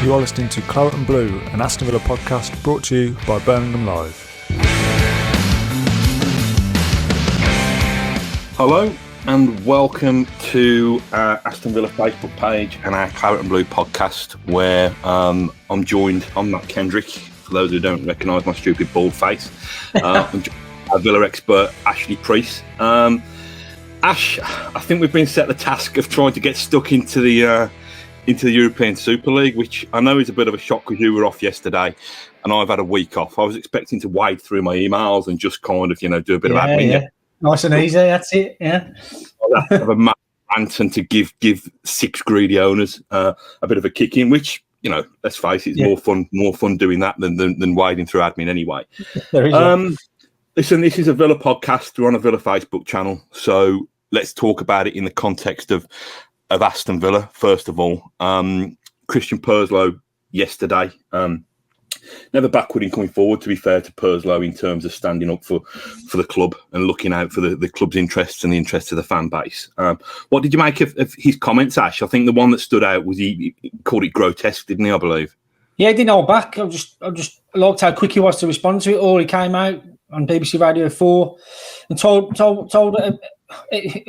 You are listening to Claret and Blue, an Aston Villa podcast brought to you by Birmingham Live. Hello and welcome to our Aston Villa Facebook page and our Claret and Blue podcast, where I'm Matt Kendrick, for those who don't recognise my stupid bald face. I'm our Villa expert Ashley Preece. Ash, I think we've been set the task of trying to get stuck into the European Super League, which I know is a bit of a shock because you were off yesterday and I've had a week off. I was expecting to wade through my emails and just kind of, do a bit of admin. Yeah. Nice and easy, that's it, yeah. Have a mad rant and to give six greedy owners a bit of a kick in, which, let's face it, it's more fun doing that than wading through admin anyway. There is Listen, this is a Villa podcast. We're on a Villa Facebook channel, so let's talk about it in the context of Aston Villa, first of all. Christian Purslow yesterday. Never backward in coming forward, to be fair to Purslow, in terms of standing up for the club and looking out for the club's interests and the interests of the fan base. What did you make of his comments, Ash? I think the one that stood out was he called it grotesque, didn't he, I believe? Yeah, he didn't hold back. I just liked how quick he was to respond to it all. He came out on BBC Radio 4 and told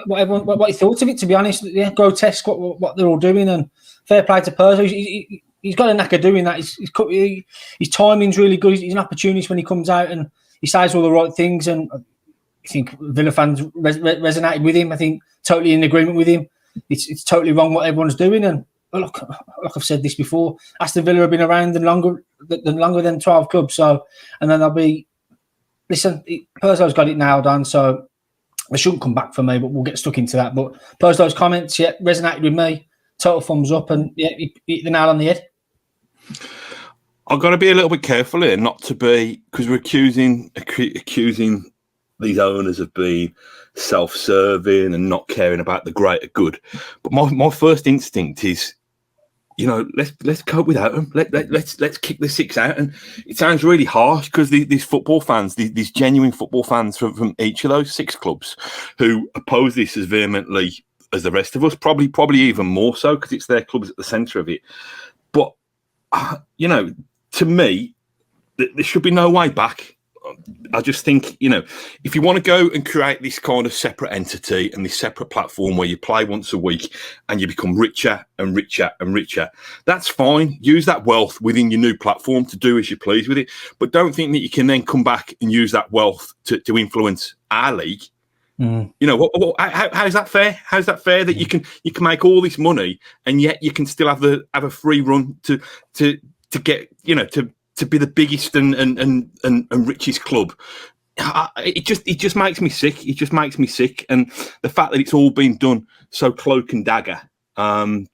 what he thought of it, to be honest. Yeah, grotesque what they're all doing, and fair play to Purslow. He's got a knack of doing that. His timing's really good. He's an opportunist when he comes out and he says all the right things, and I think Villa fans resonated with him. I think totally in agreement with him. It's totally wrong what everyone's doing, and look, like I've said this before, Aston Villa have been around longer than 12 clubs, so, and then they'll be. Listen, Purslow's got it nailed on, so they shouldn't come back for me, but we'll get stuck into that. But Purslow's comments, resonated with me. Total thumbs up, and he hit the nail on the head. I've got to be a little bit careful here, not to be, because we're accusing these owners of being self-serving and not caring about the greater good. But my first instinct is, let's cope without them. Let's kick the six out. And it sounds really harsh because these football fans, these genuine football fans from each of those six clubs, who oppose this as vehemently as the rest of us, probably even more so because it's their clubs at the centre of it. But to me, there should be no way back. I just think, if you want to go and create this kind of separate entity and this separate platform where you play once a week and you become richer and richer and richer, that's fine. Use that wealth within your new platform to do as you please with it. But don't think that you can then come back and use that wealth to influence our league. How is that fair? How's that fair that you can make all this money and yet you can still have a free run to get, to be the biggest and richest club? It just makes me sick. It just makes me sick. And the fact that it's all been done so cloak and dagger. I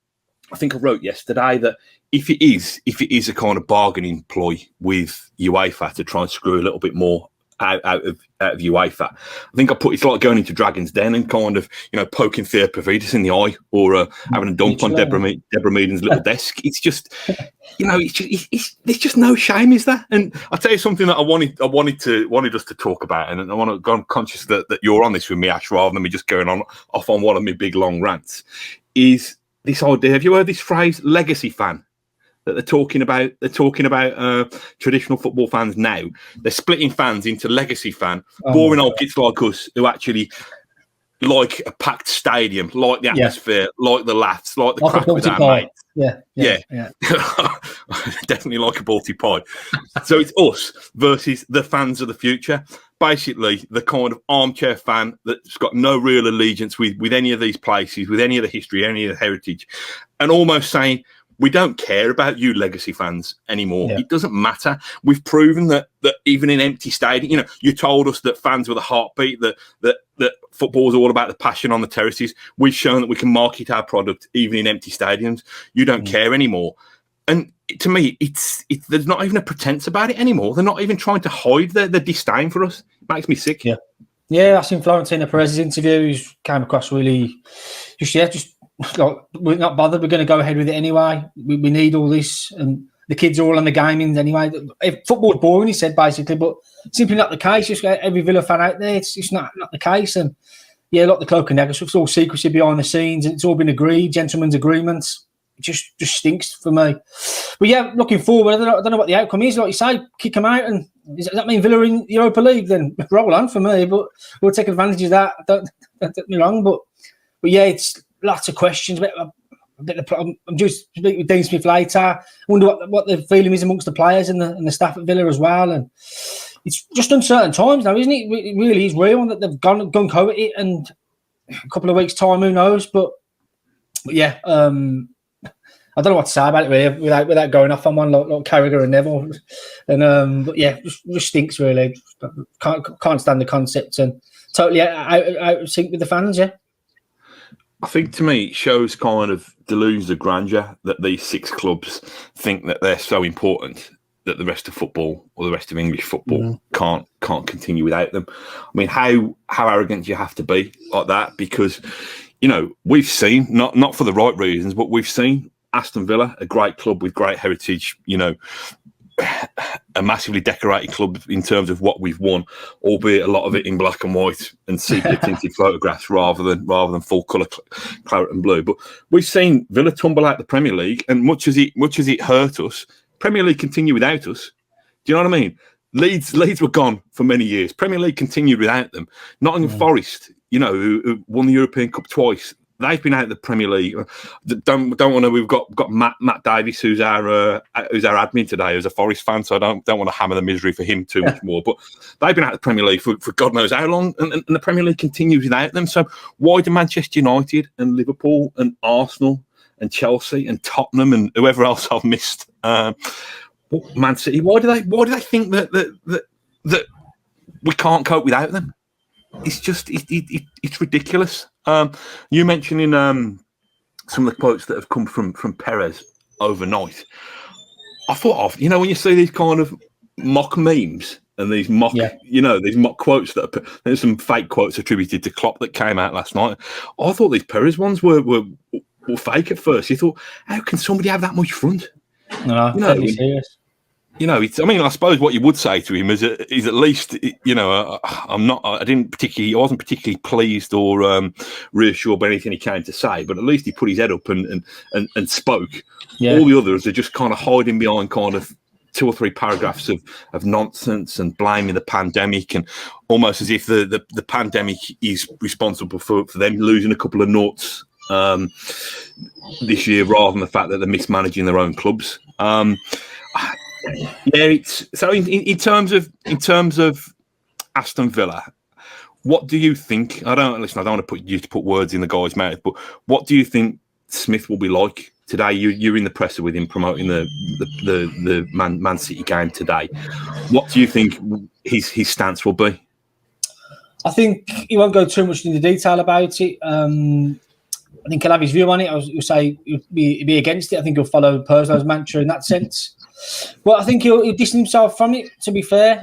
think I wrote yesterday that if it is a kind of bargaining ploy with UEFA to try and screw a little bit more out of UEFA, I think it's like going into Dragon's Den and kind of poking Theo Pavidis in the eye, or having a dump on Deborah Meaden's little desk. It's just there's just no shame, is there? And I'll tell you something that I wanted us to talk about, and I'm conscious that you're on this with me, Ash, rather than me just going off on one of my big long rants. Is this idea? Have you heard this phrase, legacy fan? That they're talking about traditional football fans now. They're splitting fans into legacy fan, boring old kids like us who actually like a packed stadium, like the atmosphere, like the laughs, like the crack with our mates. Yeah. Definitely like a Balti pie. So it's us versus the fans of the future. Basically, the kind of armchair fan that's got no real allegiance with any of these places, with any of the history, any of the heritage, and almost saying, we don't care about you legacy fans anymore. Yeah. It doesn't matter. We've proven that even in empty stadium, you told us that fans were the heartbeat, that football is all about the passion on the terraces. We've shown that we can market our product even in empty stadiums. You don't care anymore. And to me, there's not even a pretense about it anymore. They're not even trying to hide their disdain for us. It makes me sick. Yeah, I seen Florentino Perez's interview. He came across really just like, we're not bothered. We're going to go ahead with it anyway. We need all this, and the kids are all on the gaming anyway. Football's boring, he said, basically, but simply not the case. Just every Villa fan out there, it's not the case. And like the cloak and dagger, it's all secrecy behind the scenes, and it's all been agreed, gentlemen's agreements. just stinks for me. But yeah, looking forward, I don't know what the outcome is. Like you say, kick them out, and does that mean Villa in the Europa League? Then roll on for me, but we'll take advantage of that. Don't get me wrong, but yeah, it's lots of questions. I'm just speaking with Dean Smith later. I wonder what the feeling is amongst the players and the staff at Villa as well. And it's just uncertain times now, isn't it? It really is real that they've gone gung-ho at it, and a couple of weeks' time, who knows? But yeah, I don't know what to say about it really, without going off on one like Carragher and Neville. And but yeah, just stinks really. Can't stand the concept, and totally out of sync with the fans. Yeah. I think to me it shows kind of delusions of grandeur that these 6 clubs think that they're so important that the rest of football or the rest of English football can't continue without them. I mean, how arrogant do you have to be like that? Because, we've seen, not for the right reasons, but we've seen Aston Villa, a great club with great heritage, a massively decorated club in terms of what we've won, albeit a lot of it in black and white and sepia-tinted photographs rather than full colour claret and blue. But we've seen Villa tumble out the Premier League, and much as it hurt us, Premier League continue without us. Do you know what I mean? Leeds were gone for many years. Premier League continued without them. Nottingham Forest, who won the European Cup twice, they've been out of the Premier League. Don't want to. We've got Matt Davies, who's our admin today, who's a Forest fan. So I don't want to hammer the misery for him too much more. But they've been out of the Premier League for God knows how long, and the Premier League continues without them. So why do Manchester United and Liverpool and Arsenal and Chelsea and Tottenham and whoever else I've missed, Man City? Why do they think that we can't cope without them? It's just it's ridiculous. You mentioning some of the quotes that have come from Perez overnight. I thought of, when you see these kind of mock memes and these mock, these mock quotes there's some fake quotes attributed to Klopp that came out last night. I thought these Perez ones were fake at first. You thought, how can somebody have that much front? No, totally serious. I suppose what you would say to him is at least, I wasn't particularly pleased or reassured by anything he came to say, but at least he put his head up and spoke. Yeah. All the others are just kind of hiding behind kind of 2 or 3 paragraphs of nonsense and blaming the pandemic, and almost as if the pandemic is responsible for them losing a couple of noughts this year, rather than the fact that they're mismanaging their own clubs. Yeah, it's so. In terms of Aston Villa, what do you think? I don't want to put words in the guy's mouth, but what do you think Smith will be like today? You're in the presser with him promoting the Man City game today. What do you think his stance will be? I think he won't go too much into detail about it. I think he'll have his view on it. He'll say he'll be against it. I think he'll follow Purslow's mantra in that sense. But I think he'll distance himself from it, to be fair.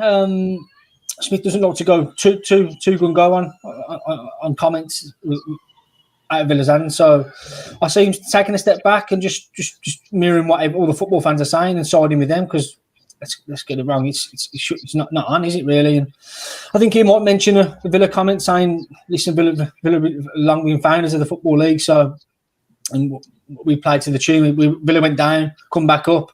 Smith doesn't like to go too gung-go on comments out of Villa's hand. So I see him taking a step back and just mirroring what all the football fans are saying and siding with them, because let's get it wrong. It's not on, is it really? And I think he might mention a Villa comment saying, "Listen, Villa long been founders of the Football League, so and we played to the tune. Villa went down, come back up,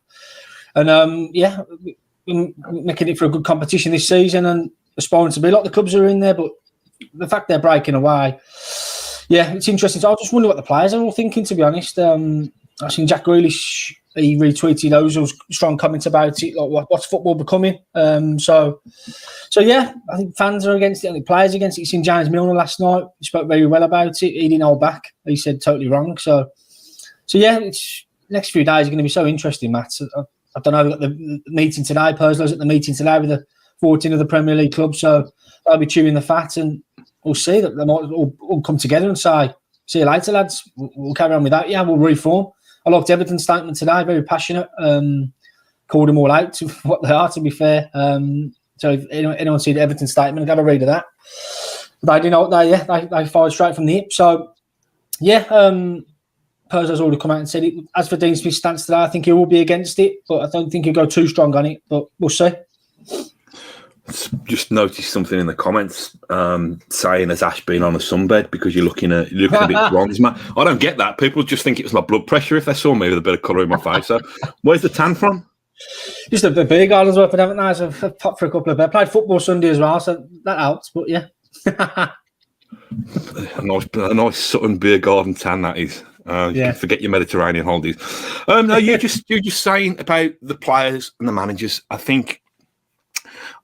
and we're making it for a good competition this season and aspiring to be like the clubs are in there. But the fact they're breaking away, yeah, it's interesting. So I just wonder what the players are all thinking, to be honest. I've seen Jack Grealish. He retweeted those strong comments about it, like what's football becoming. So yeah, I think fans are against it. I think players are against it. You seen James Milner last night. He spoke very well about it. He didn't hold back. He said totally wrong. So yeah, it's next few days are going to be so interesting, Matt. I don't know. We've got the meeting today. Purslow's at the meeting today with the 14 of the Premier League clubs. So they'll be chewing the fat, and we'll see that they might all come together and say, "See you later, lads. We'll carry on with that. Yeah, we'll reform." I liked Everton's statement today, very passionate. Called them all out to what they are, to be fair. So if anyone see the Everton statement, have a read of that. But they didn't know they fired straight from the hip. So, yeah, Purslo's already come out and said it. As for Dean Smith's stance today, I think he will be against it, but I don't think he'll go too strong on it. But we'll see. Just noticed something in the comments saying, has Ash been on a sunbed because you're looking a bit bronze, man. I don't get that. People just think it was my blood pressure if they saw me with a bit of colour in my face. So where's the tan from? Just a beer garden's worth, haven't I? So I've popped for a couple of beers. Played football Sunday as well, so that helps. But yeah. a nice Sutton beer garden tan, that is. You forget your Mediterranean holidays. No, you're just saying about the players and the managers. I think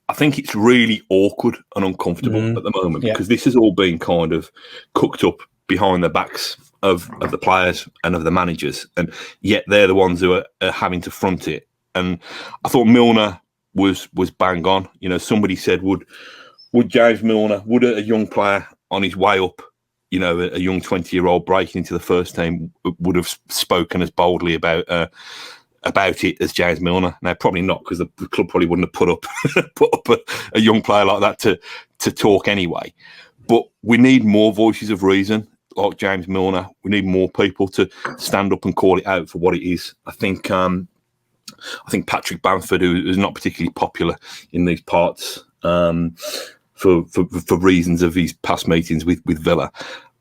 it's really awkward and uncomfortable at the moment because this has all been kind of cooked up behind the backs of the players and of the managers, and yet they're the ones who are having to front it. And I thought Milner was bang on. You know, somebody said, would James Milner, would a young player on his way up, you know, a young 20-year-old breaking into the first team, would have spoken as boldly about it as James Milner? Now, probably not, because the club probably wouldn't have put up a young player like that to talk anyway. But we need more voices of reason like James Milner. We need more people to stand up and call it out for what it is. I think Patrick Bamford, who is not particularly popular in these parts for reasons of his past meetings with Villa,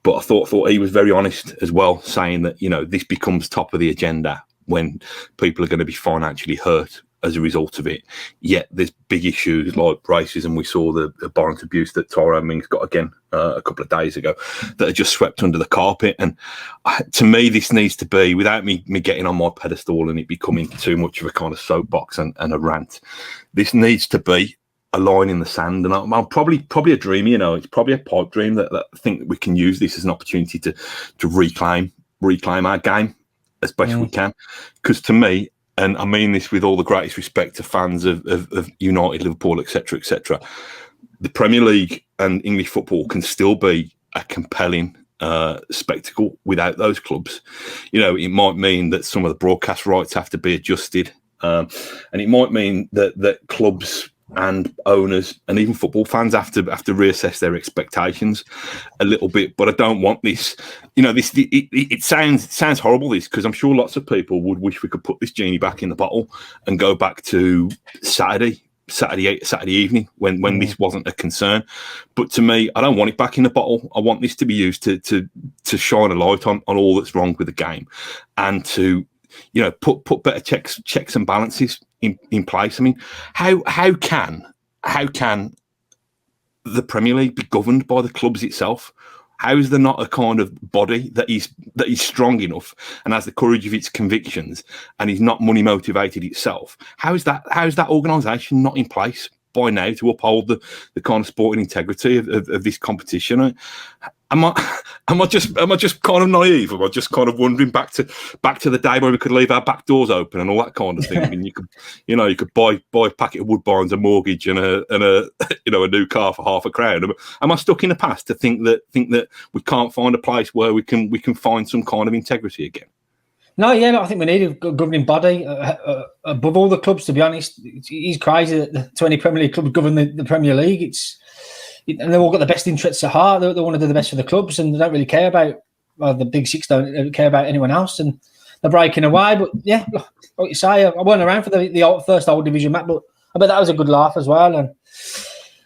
but I thought he was very honest as well, saying that, you know, this becomes top of the agenda when people are going to be financially hurt as a result of it. Yet there's big issues like racism. We saw the abhorrent abuse that Tyrone Mings got again a couple of days ago that are just swept under the carpet. And to me, this needs to be, without me getting on my pedestal and it becoming too much of a kind of soapbox and a rant, this needs to be a line in the sand. And I'm probably a dreamer, you know, it's probably a pipe dream that I think that we can use this as an opportunity to reclaim our game as best we can. Because to me, and I mean this with all the greatest respect to fans of United, Liverpool, etc., the Premier League and English football can still be a compelling spectacle without those clubs. You know, it might mean that some of the broadcast rights have to be adjusted, and it might mean that clubs and owners and even football fans have to reassess their expectations a little bit. But I don't want this, you know, it sounds horrible, this, because I'm sure lots of people would wish we could put this genie back in the bottle and go back to Saturday evening when this wasn't a concern. But to me, I don't want it back in the bottle. I want this to be used to shine a light on all that's wrong with the game, and to, you know, put better checks and balances in place. I mean, how can the Premier League be governed by the clubs itself? How is there not a kind of body that is strong enough and has the courage of its convictions and is not money motivated itself? How is that organisation not in place by now to uphold the kind of sporting integrity of this competition? Am I just kind of naive? Am I just kind of wondering back to the day where we could leave our back doors open and all that kind of thing? And you could buy a packet of Woodbines, a mortgage, and a new car for £5,000. Am I stuck in the past to think that we can't find a place where we can find some kind of integrity again? No, I think we need a governing body above all the clubs. To be honest, it's crazy that the 20 Premier League clubs govern the Premier League. And they've all got the best interests at heart. They want to do the best for the clubs, and they don't really care about the Big Six. Don't care about anyone else, and they're breaking away. But yeah, like you say, I weren't around for the first old division match, but I bet that was a good laugh as well. And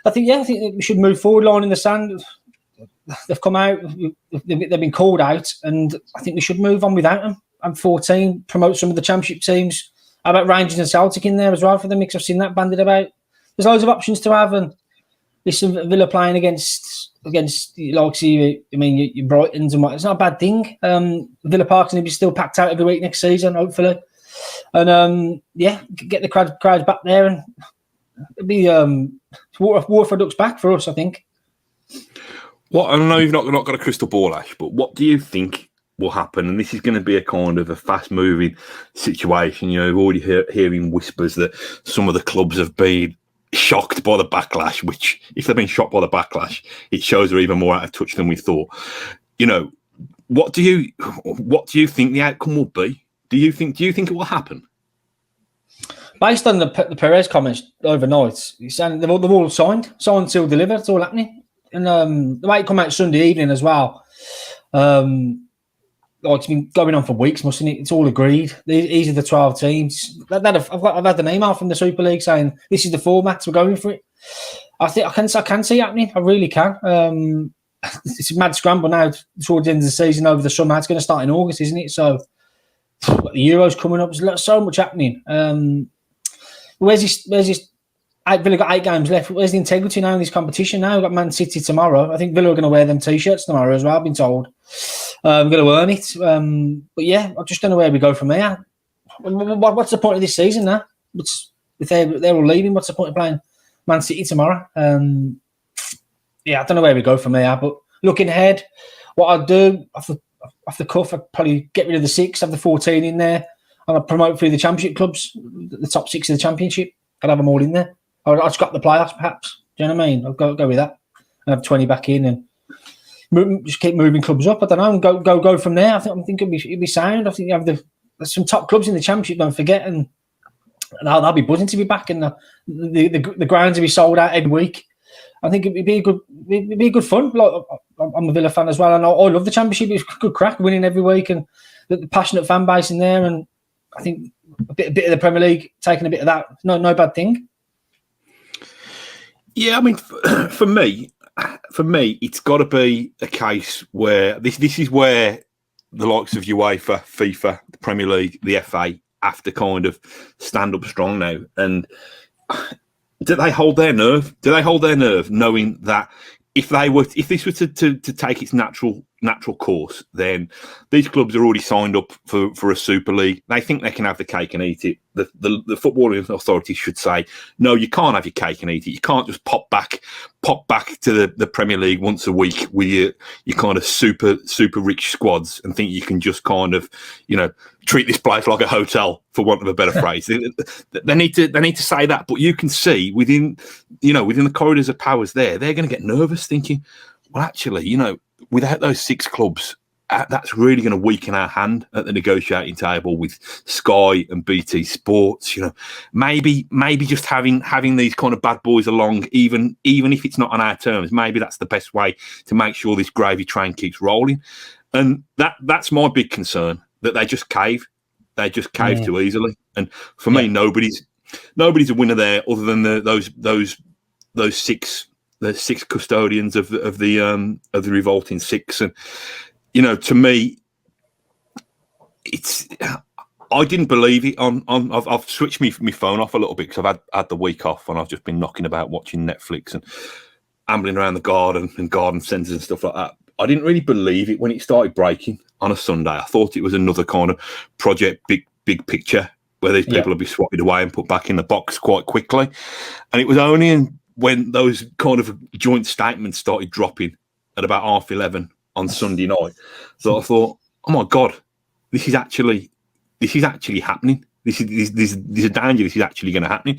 I think we should move forward, line in the sand. They've come out, they've been called out, and I think we should move on without them. I'm 14, promote some of the Championship teams. How about Rangers and Celtic in there as well for the mix? I've seen that bandied about. There's loads of options to have, and listen, Villa playing against like, see, I mean, your Brightons and what, it's not a bad thing. Villa Park's going to be still packed out every week next season, hopefully. And get the crowds back there, and it'll be war for ducks back for us, I think. Well, I know you've not got a crystal ball, Ash, but what do you think will happen? And this is going to be a kind of a fast-moving situation. You know, we're already hearing whispers that some of the clubs have been shocked by the backlash, which, if they've been shocked by the backlash, it shows they're even more out of touch than we thought. You know, what do you think the outcome will be? Do you think it will happen? Based on the Perez comments overnight, he's saying they've all signed till delivered. It's all happening. And the way it come out Sunday evening as well, it's been going on for weeks, mustn't it? It's all agreed. These are the 12 teams. I've had an email from the Super League saying this is the format, we're going for it. I think I can see it happening. I really can. It's a mad scramble now towards the end of the season over the summer. It's going to start in August, isn't it? So the Euros coming up. There's so much happening. Where's this? Villa got 8 games left. Where's the integrity now in this competition? Now we've got Man City tomorrow. I think Villa are going to wear them T-shirts tomorrow as well. I've been told. We're going to earn it. But yeah, I just don't know where we go from there. What's the point of this season now? If they're all leaving, what's the point of playing Man City tomorrow? Yeah, I don't know where we go from there. But looking ahead, what I'd do off the cuff, I'd probably get rid of the 6, have the 14 in there, and I'd promote through the championship clubs, the top 6 of the championship. I'd have them all in there. I'd scrap the playoffs, perhaps. Do you know what I mean? I'll go with that. And have 20 back in and just keep moving clubs up. I don't know, and go from there. I think it'd be sound. I think you have there's some top clubs in the championship. Don't forget, and they'll be buzzing to be back, and the grounds will be sold out every week. I think it'd be a good fun. Like, I'm a Villa fan as well, and I love the championship. It's good crack, winning every week, and the passionate fan base in there. And I think a bit of the Premier League taking a bit of that. No bad thing. Yeah, I mean, for me, it's got to be a case where this is where the likes of UEFA, FIFA, the Premier League, the FA have to kind of stand up strong now. And do they hold their nerve? Do they hold their nerve knowing that if this were to take its natural course, then these clubs are already signed up for a Super League. They think they can have the cake and eat it. The footballing authorities should say, no, you can't have your cake and eat it. You can't just pop back to the Premier League once a week with your kind of super rich squads and think you can just kind of, treat this place like a hotel, for want of a better phrase. They need to say that, but you can see within the corridors of powers there, they're going to get nervous, thinking, well, actually, without those 6 clubs, that's really going to weaken our hand at the negotiating table with Sky and BT Sports. Maybe just having these kind of bad boys along, even if it's not on our terms, maybe that's the best way to make sure this gravy train keeps rolling. And that's my big concern, that they just cave. They just cave too easily. And for me, nobody's a winner there other than those 6. The 6 custodians of the revolting 6, and to me, I didn't believe it. I've switched my phone off a little bit because I've had the week off, and I've just been knocking about watching Netflix and ambling around the garden and garden centres and stuff like that. I didn't really believe it when it started breaking on a Sunday. I thought it was another kind of project, big picture, where these people would be swatted away and put back in the box quite quickly, and it was only when those kind of joint statements started dropping at about 11:30 on Sunday night, so I thought, oh my God, this is actually happening. This is a danger. This is actually going to happen.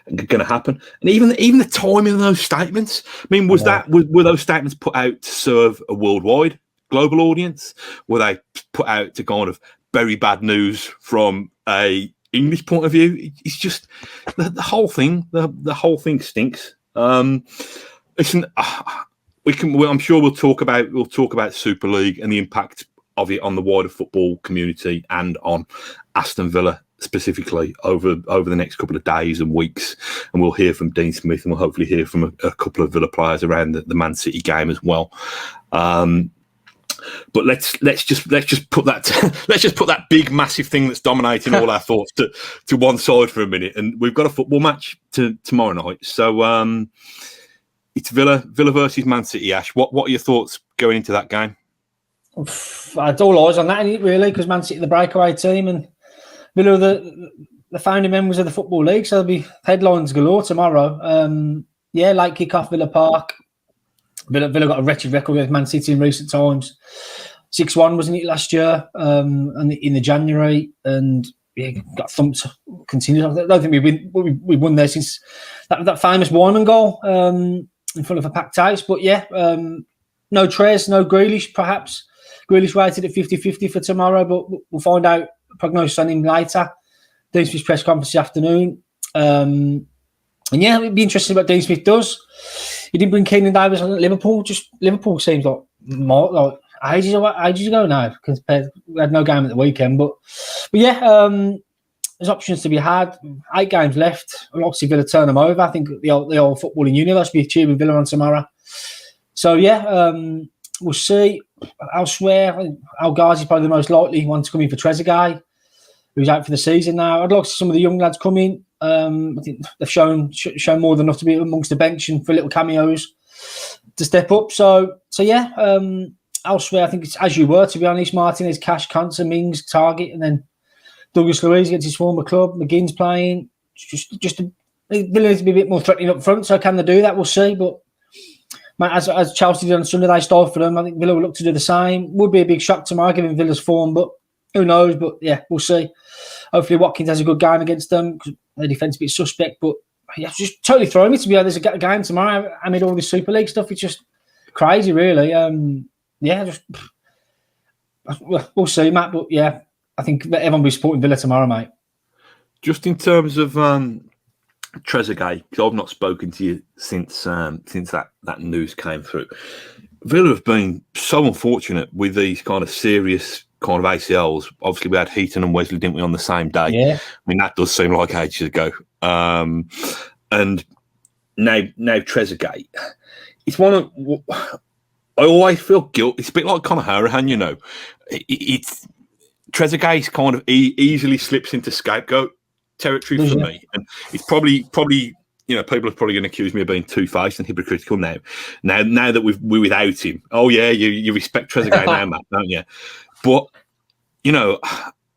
And even the timing of those statements. I mean, were those statements put out to serve a worldwide global audience? Were they put out to kind of bury bad news from a English point of view? It's just the whole thing. The whole thing stinks. Listen, I'm sure we'll talk about Super League and the impact of it on the wider football community and on Aston Villa specifically over the next couple of days and weeks. And we'll hear from Dean Smith, and we'll hopefully hear from a couple of Villa players around the Man City game as well. But let's just put that big massive thing that's dominating all our thoughts to one side for a minute. And we've got a football match tomorrow night. So it's Villa versus Man City. Ash, what are your thoughts going into that game? I had all eyes on that, really, because Man City the breakaway team and Villa the founding members of the Football League, so there'll be headlines galore tomorrow. Late kick-off, Villa Park. Villa got a wretched record with Man City in recent times. 6-1, wasn't it, last year? And in the January, and got thumped. Continued. I don't think we won there since that famous Wyman goal in front of a packed house. But no Trez, no Grealish, perhaps. Grealish rated at 50-50 for tomorrow, but we'll find out prognosis on him later. Dean Smith's press conference this afternoon. It'd be interesting what Dean Smith does. He didn't bring Keenan Davis on at Liverpool. Liverpool seems like more ages ago now. Compared, we had no game at the weekend, but there's options to be had. 8 games left. Obviously, Villa turn them over. I think the old footballing universe will be cheering Villa on tomorrow. So, we'll see. Elsewhere, Al Ghazi's probably the most likely one to come in for Trezeguet, who's out for the season now. I'd like to see some of the young lads come in. I think they've shown more than enough to be amongst the bench and for little cameos to step up. So elsewhere, I think it's as you were, to be honest. Martinez, Cash, Conser, Mings, Target, and then Douglas Luiz against his former club. McGinn's playing. Villa needs to be a bit more threatening up front. So can they do that? We'll see. But as Chelsea did on Sunday, they stole for them. I think Villa will look to do the same. Would be a big shock tomorrow, given Villa's form, but who knows? But yeah, we'll see. Hopefully Watkins has a good game against them because their defence is a bit suspect. But yeah, just totally throwing me to be honest. There's a game tomorrow amid all this Super League stuff. It's just crazy, really. We'll see, Matt. But yeah, I think everyone will be supporting Villa tomorrow, mate. Just in terms of Trezeguet, because I've not spoken to you since that news came through. Villa have been so unfortunate with these kind of serious kind of ACLs. Obviously, we had Heaton and Wesley, didn't we, on the same day? Yeah. I mean, that does seem like ages ago. And now Trezeguet. It's one of... I always feel guilt. It's a bit like Conor Hourihane, you know. It's Trezeguet kind of easily slips into scapegoat territory for me, and it's probably you know, people are probably going to accuse me of being two-faced and hypocritical now that we're without him. Oh yeah, you respect Trezeguet now, Matt, don't you? But you know,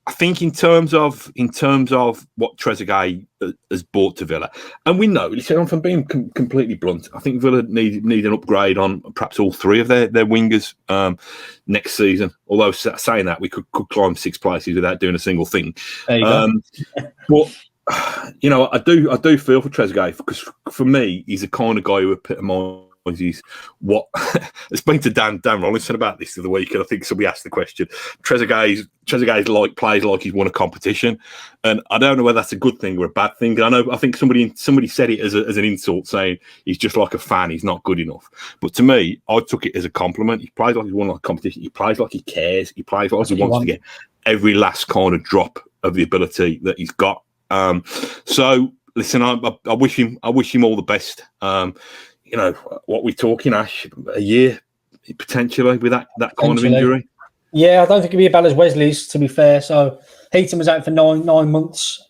I think in terms of what Trezeguet has brought to Villa, and we know, listen, from being completely blunt, I think Villa need an upgrade on perhaps all 3 of their wingers next season. Although saying that, we could climb 6 places without doing a single thing. There you go. But you know, I do feel for Trezeguet, because for me, he's the kind of guy who epitomises what I spoke to Dan Rollinson about this the other week, and I think somebody asked the question. Trezeguet plays like he's won a competition, and I don't know whether that's a good thing or a bad thing. I think somebody said it as an insult, saying he's just like a fan, he's not good enough. But to me, I took it as a compliment. He plays like he's won a competition. He plays like he cares. He plays like he wants to get every last kind of drop of the ability that he's got. So listen, I wish him all the best. You know, what we're talking, Ash, a year potentially with that kind of injury. Yeah, I don't think it'd be as bad as Wesley's, to be fair. So Heaton was out for 9 months.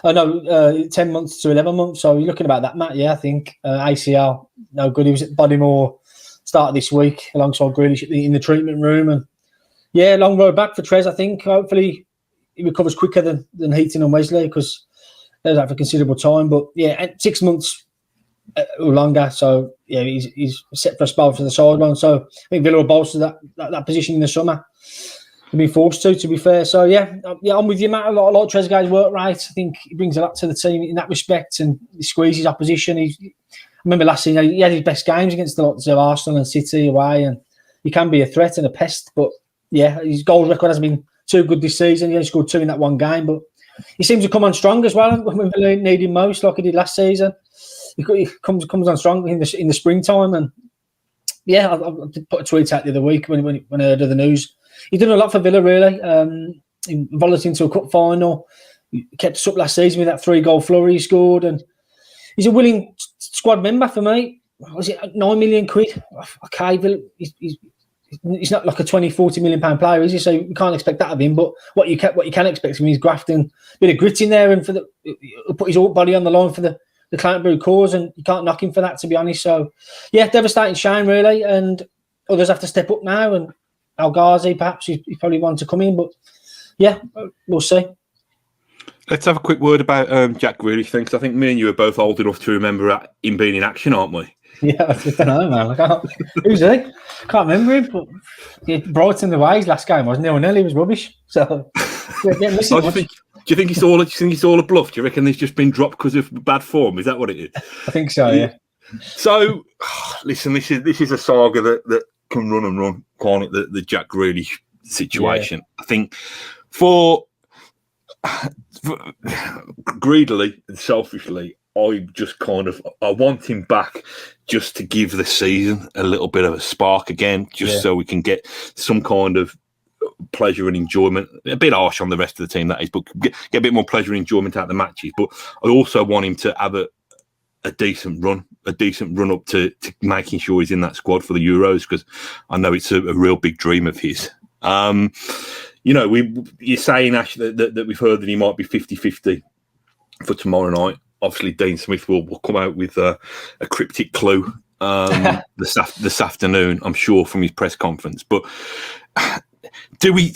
10 months to 11 months. So you're looking about that, Matt. Yeah, I think ACL, no good. He was at Bodymore start of this week alongside Grealish in the treatment room. And yeah, long road back for Trez, I think. Hopefully he recovers quicker than Heaton and Wesley, because they're out for considerable time. But yeah, 6 months or longer. So yeah, he's set for a spell for the sideline. So I think Villa will bolster that position in the summer. They've been forced to be fair. So yeah, I'm with you, Matt. A lot of Trezeguet's work right. I think he brings a lot to the team in that respect, and he squeezes opposition. I remember last season he had his best games against the likes of Arsenal and City away, and he can be a threat and a pest. But yeah, his goals record hasn't been too good this season. He only scored 2 in that one game, but he seems to come on strong as well when Villa need him most, like he did last season. He comes on strong in the springtime, and yeah, I put a tweet out the other week when I heard of the news. He's done a lot for Villa, really. He volunteered into a cup final. He kept us up last season with that 3-goal flurry he scored, and he's a willing squad member for me. Was it £9 million? Okay, Villa, he's not like a 20-40 million pound player, is he? So you can't expect that of him. But what you can expect from him is grafting, a bit of grit in there, and he'll put his whole body on the line for the Claret Blue cause, and you can't knock him for that, to be honest. So yeah, devastating shame, really, and others have to step up now, and Al Ghazi, perhaps he's probably one to come in, but yeah, we'll see. Let's have a quick word about Jack Grealish thing, because I think me and you are both old enough to remember him being in action, aren't we? Yeah, I don't know, man. Who's he? Can't remember him, but he brought in the way his last game was 0-0. He was rubbish. So yeah, do you think it's all a bluff? Do you reckon he's just been dropped because of bad form? Is that what it is? I think so. Yeah. So, listen, this is a saga that can run and run, can't it? The Jack Grealish situation. Yeah. I think for greedily and selfishly, I want him back just to give the season a little bit of a spark again, so we can get some kind of pleasure and enjoyment. A bit harsh on the rest of the team, that is, but get a bit more pleasure and enjoyment out of the matches. But I also want him to have a decent run up to making sure he's in that squad for the Euros, because I know it's a real big dream of his. You're saying, Ash, that we've heard that he might be 50-50 for tomorrow night. Obviously, Dean Smith will come out with a cryptic clue this afternoon, I'm sure, from his press conference. But do we?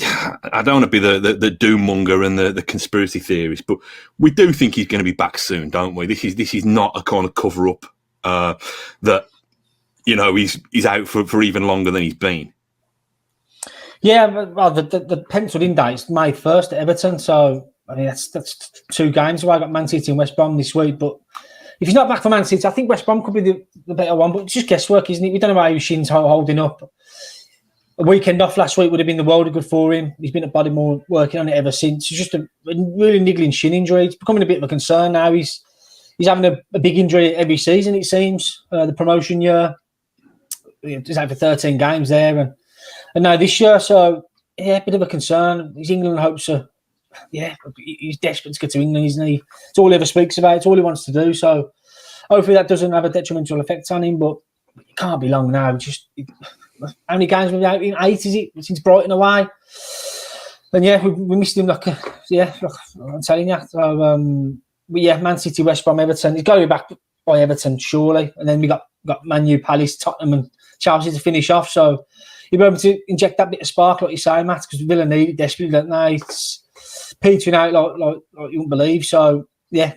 I don't want to be the doom monger and the conspiracy theorist, but we do think he's going to be back soon, don't we? This is not a kind of cover up that he's out for even longer than he's been. Yeah, well, the penciled in date is May 1st at Everton, so I mean that's 2 games away. I got Man City and West Brom this week, but if he's not back for Man City, I think West Brom could be the better one. But it's just guesswork, isn't it? We don't know how his shin's holding up. A weekend off last week would have been the world of good for him. He's been at Bodymore working on it ever since. It's just a really niggling shin injury. It's becoming a bit of a concern now. He's having a big injury every season, it seems. The promotion year, he's out for 13 games there, and now this year. So yeah, a bit of a concern. His England hopes are, he's desperate to get to England, isn't he? It's all he ever speaks about. It's all he wants to do. So hopefully that doesn't have a detrimental effect on him. But it can't be long now. How many games we've been out in? 8, is it? Since Brighton away. And yeah, we missed him I'm telling you. So, but yeah, Man City, West Brom, Everton. He's going back by Everton, surely. And then we got Man U, Palace, Tottenham and Chelsea to finish off. So you'll be able to inject that bit of spark, like you say, Matt, because Villa need it desperately, don't they? It's petering out like you wouldn't believe. So yeah,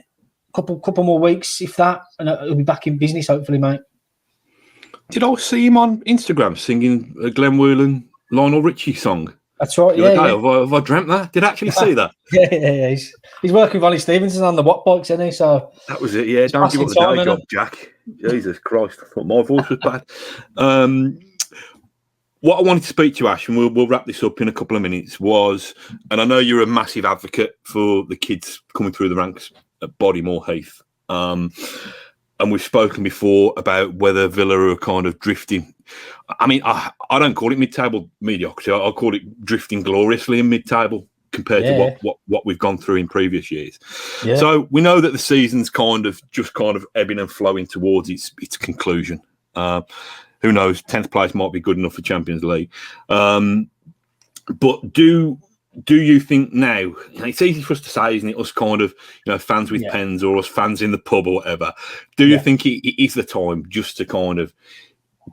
couple more weeks, if that, and he'll be back in business, hopefully, mate. Did I see him on Instagram singing a Glenn Whelan, Lionel Richie song? That's right, yeah. Have I dreamt that? Did I actually see that? Yeah. He's working with Ollie Stevenson on the Watt bikes, isn't he? So that was it, yeah. Don't give up the day job, Jack. Jesus Christ, I thought my voice was bad. What I wanted to speak to you, Ash, and we'll wrap this up in a couple of minutes, was, and I know you're a massive advocate for the kids coming through the ranks at Bodymore Heath. And we've spoken before about whether Villa are kind of drifting. I mean, I don't call it mid-table mediocrity. I call it drifting gloriously in mid-table compared to what we've gone through in previous years. Yeah. So we know that the season's kind of ebbing and flowing towards its conclusion. Who knows? 10th place might be good enough for Champions League. But do you think now, it's easy for us to say, isn't it, us kind of, fans with pens or us fans in the pub or whatever, do you think it is the time just to kind of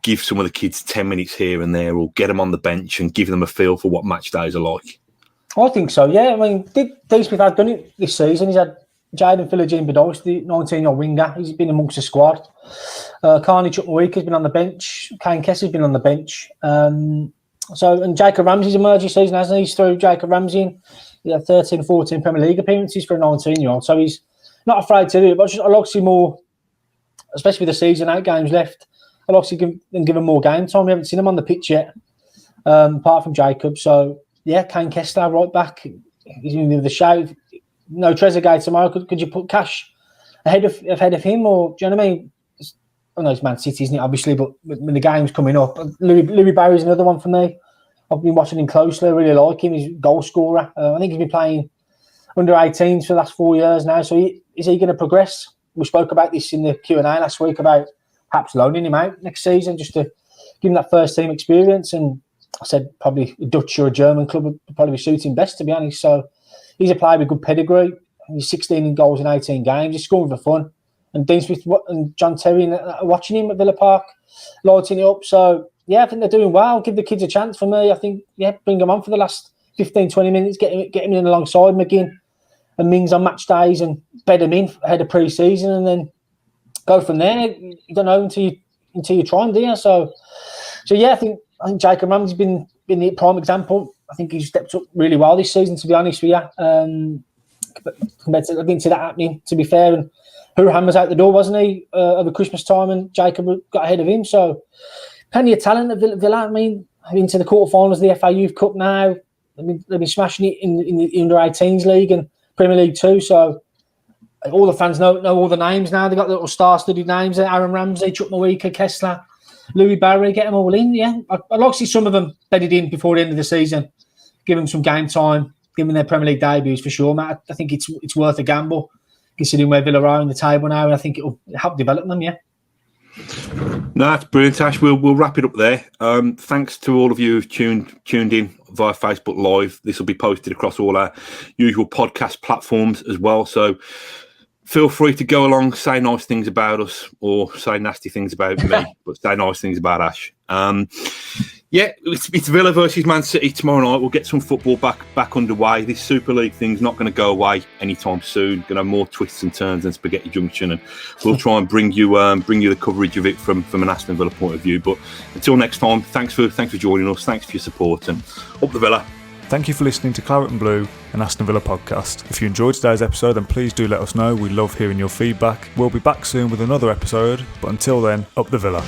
give some of the kids 10 minutes here and there, or get them on the bench and give them a feel for what match days are like? I think so, yeah. I mean, Dean Smith has done it this season. He's had Jaden Philogene-Bedois, the 19-year-old winger. He's been amongst the squad. Carney Chukwuemeka has been on the bench. Kane Kessler's been on the bench. And Jacob Ramsey's emerged this season, hasn't he? He's through Jacob Ramsey in. He had 13 or 14 Premier League appearances for a 19-year-old. So he's not afraid to do it. But I'd like to see more, especially with the season 8 games left. I'd like to give him more game time. We haven't seen him on the pitch yet, apart from Jacob. So, yeah, Kane Kessler right back. He's in the shout. No Trezeguet tomorrow. Could you put Cash ahead of him? Or, do you know what I mean? I know it's Man City, isn't it, obviously, but when the game's coming up, Louis Barry's another one for me. I've been watching him closely. I really like him. He's a goal scorer. I think he's been playing under 18s for the last 4 years now. So is he going to progress? We spoke about this in the Q&A last week about perhaps loaning him out next season just to give him that first team experience. And I said probably a Dutch or a German club would probably suit him best, to be honest. So he's a player with good pedigree. He's 16 goals in 18 games. He's scoring for fun. And Dean Smith and John Terry are watching him at Villa Park, lighting it up. So, yeah, I think they're doing well. Give the kids a chance for me. I think, bring them on for the last 15, 20 minutes, get him in alongside McGinn and Mings on match days and bed him in ahead of pre-season and then go from there. You don't know until you try and do you? So yeah, I think Jacob Ramsey's been the prime example. I think he's stepped up really well this season, to be honest with you. Compared to, I didn't see that happening, to be fair. And Hurahan was out the door, wasn't he, over Christmas time, and Jacob got ahead of him. So plenty of talent at Villa. I mean, into the quarterfinals of the FA Youth Cup now. They've been smashing it in the under-18s league and Premier League too. So all the fans know all the names now. They've got little star-studded names there. Aaron Ramsey, Chukwuemeka, Kessler, Louis Barry, get them all in. Yeah, I'd like to see some of them bedded in before the end of the season. give them some game time, give them their Premier League debuts for sure, Matt. I think it's worth a gamble, considering where Villa are in the table now, and I think it'll help develop them, yeah. No, that's brilliant, Ash. We'll wrap it up there. Thanks to all of you who've tuned in via Facebook Live. This will be posted across all our usual podcast platforms as well. So feel free to go along, say nice things about us, or say nasty things about me, but say nice things about Ash. It's Villa versus Man City tomorrow night. We'll get some football back underway. This Super League thing's not going to go away anytime soon. Going to have more twists and turns than Spaghetti Junction, and we'll try and bring you the coverage of it from an Aston Villa point of view. But until next time, thanks for joining us. Thanks for your support, and up the Villa. Thank you for listening to Claret and Blue, an Aston Villa podcast. If you enjoyed today's episode, then please do let us know. We love hearing your feedback. We'll be back soon with another episode, but until then, up the Villa.